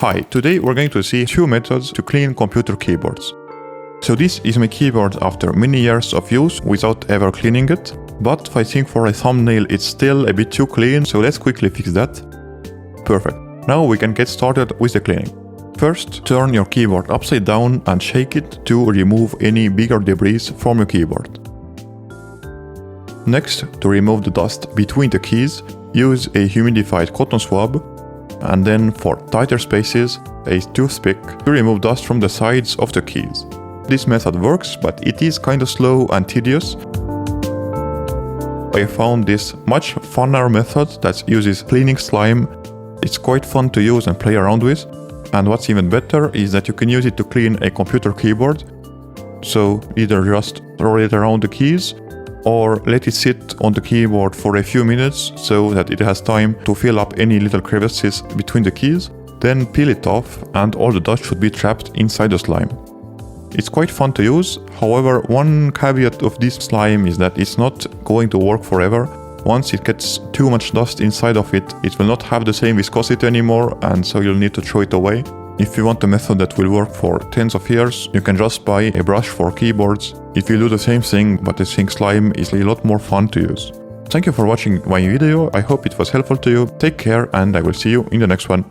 Hi, today we're going to see 2 methods to clean computer keyboards. So this is my keyboard after many years of use without ever cleaning it, but I think for a thumbnail it's still a bit too clean, so let's quickly fix that. Perfect. Now we can get started with the cleaning. First, turn your keyboard upside down and shake it to remove any bigger debris from your keyboard. Next, to remove the dust between the keys, use a humidified cotton swab, and then for tighter spaces, a toothpick to remove dust from the sides of the keys. This method works, but it is kinda slow and tedious. I found this much funner method that uses cleaning slime. It's quite fun to use and play around with, and what's even better is that you can use it to clean a computer keyboard. So either just roll it around the keys, or let it sit on the keyboard for a few minutes so that it has time to fill up any little crevices between the keys, then peel it off and all the dust should be trapped inside the slime. It's quite fun to use, however, one caveat of this slime is that it's not going to work forever. Once it gets too much dust inside of it, it will not have the same viscosity anymore, and so you'll need to throw it away. If you want a method that will work for tens of years, you can just buy a brush for keyboards. It will do the same thing, but I think slime is a lot more fun to use. Thank you for watching my video, I hope it was helpful to you. Take care and I will see you in the next one.